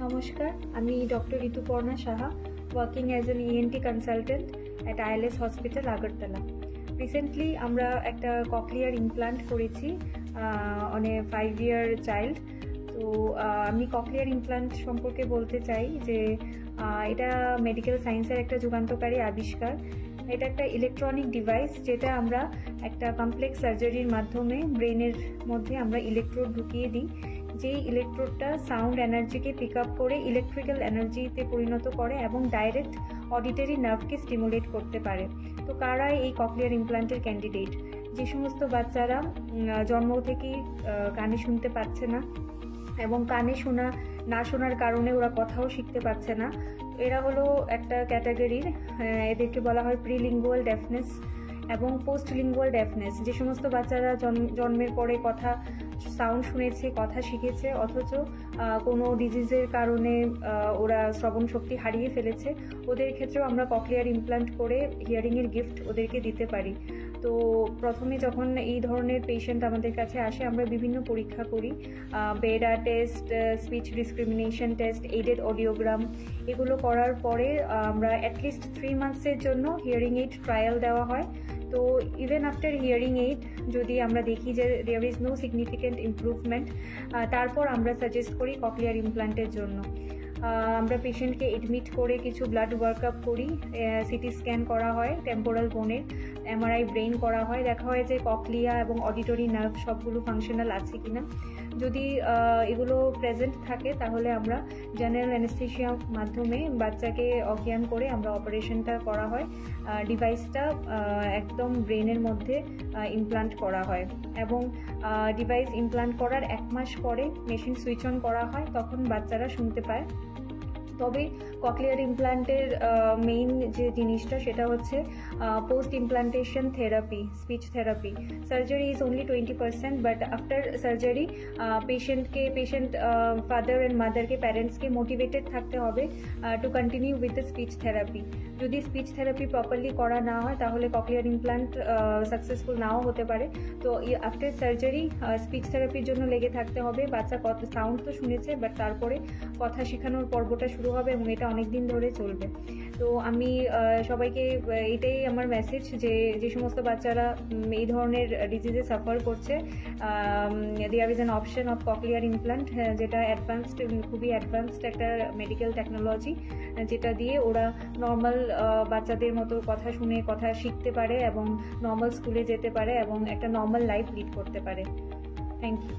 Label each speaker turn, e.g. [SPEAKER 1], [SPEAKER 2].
[SPEAKER 1] নমস্কার, আমি doctor Rituparna Saha, working as an ENT consultant at ILS hospital Agartala. Recently আমরা একটা ককলিয়ার ইমপ্লান্ট করেছি অন এ 5-year চাইল্ড। তো আমি ককলিয়ার ইমপ্লান্ট সম্পর্কে বলতে চাই যে এটা মেডিকেল সায়েন্সের একটা যুগান্তকারী আবিষ্কার। এটা একটা ইলেকট্রনিক ডিভাইস যেটা আমরা একটা কমপ্লেক্স সার্জারির মাধ্যমে ব্রেনের মধ্যে আমরা ইলেকট্রোড ঢুকিয়ে দিই। যেই ইলেকট্রোডটা সাউন্ড এনার্জিকে পিক আপ করে ইলেকট্রিক্যাল এনার্জিতে পরিণত করে এবং ডাইরেক্ট অডিটরি নার্ভকে স্টিমুলেট করতে পারে। তো কারা এই ককলিয়ার ইমপ্লান্টের ক্যান্ডিডেট? যে সমস্ত বাচ্চারা জন্ম থেকেই কানে শুনতে পাচ্ছে না এবং কানে না শোনার কারণে ওরা কথাও শিখতে পারছে না, এরা হলো একটা ক্যাটাগরির। এদেরকে বলা হয় প্রিলিঙ্গুয়াল ডেফনেস এবং পোস্টলিঙ্গুয়াল ডেফনেস। যে সমস্ত বাচ্চারা জন্মের পরে সাউন্ড শুনেছে, কথা শিখেছে, অথচ কোনো ডিজিজের কারণে ওরা শ্রবণ শক্তি হারিয়ে ফেলেছে, ওদের ক্ষেত্রেও আমরা ককলিয়ার ইমপ্লান্ট করে হিয়ারিংয়ের গিফট ওদেরকে দিতে পারি। তো প্রথমে যখন এই ধরনের পেশেন্ট আমাদের কাছে আসে, আমরা বিভিন্ন পরীক্ষা করি, BERA test, speech discrimination test, aided audiogram. এগুলো করার পরে আমরা অ্যাটলিস্ট 3 মান্থসের জন্য হিয়ারিং এইড ট্রায়াল দেওয়া হয়। তো ইভেন আফটার হিয়ারিং এইড যদি আমরা দেখি যে there is no significant improvement, তারপর আমরা সাজেস্ট করি ককলিয়ার ইমপ্লান্টের জন্য। আমরা পেশেন্টকে এডমিট করে কিছু ব্লাড ওয়ার্কআপ করি, সিটি স্ক্যান করা হয় টেম্পোরাল বোনের, MRI ব্রেন করা হয়, দেখা হয় যে ককলিয়া এবং অডিটরি নার্ভ সবগুলো ফাংশনাল আছে কিনা। যদি এগুলো প্রেজেন্ট থাকে তাহলে আমরা জেনারেল অ্যানেস্থেশিয়ার মাধ্যমে বাচ্চাকে অজ্ঞান করে আমরা অপারেশনটা করা হয়। ডিভাইসটা একদম ব্রেনের মধ্যে ইমপ্লান্ট করা হয় এবং ডিভাইস ইমপ্লান্ট করার 1 মাস পরে মেশিন সুইচ অন করা হয়, তখন বাচ্চারা শুনতে পায়। তবে ককলিয়ার ইমপ্লান্টের মেইন যে জিনিসটা সেটা হচ্ছে post implantation therapy, speech therapy. Surgery is only 20%, but after surgery patient father and মাদারকে, প্যারেন্টসকে মোটিভেটেড থাকতে হবে to continue with the speech therapy. যদি স্পিচ থেরাপি প্রপারলি করা না হয় তাহলে ককলিয়ার ইমপ্লান্ট সাকসেসফুল নাও হতে পারে। তো আফটার সার্জারি স্পিচ থেরাপির জন্য লেগে থাকতে হবে। বাচ্চা সাউন্ড তো শুনেছে, বাট তারপরে কথা শেখানোর পর্বটা শুরু হবে এবং এটা অনেক দিন ধরে চলবে। তো আমি সবাইকে এটাই আমার মেসেজ যে সমস্ত বাচ্চারা এই ধরনের ডিজিজে সাফার করছে, there is an option of cochlear implant, যেটা খুবই অ্যাডভান্সড একটা মেডিকেল টেকনোলজি, যেটা দিয়ে ওরা নর্মাল বাচ্চাদের মতো কথা শুনে কথা শিখতে পারে এবং নর্মাল স্কুলে যেতে পারে এবং একটা নর্মাল লাইফ লিড করতে পারে। Thank you.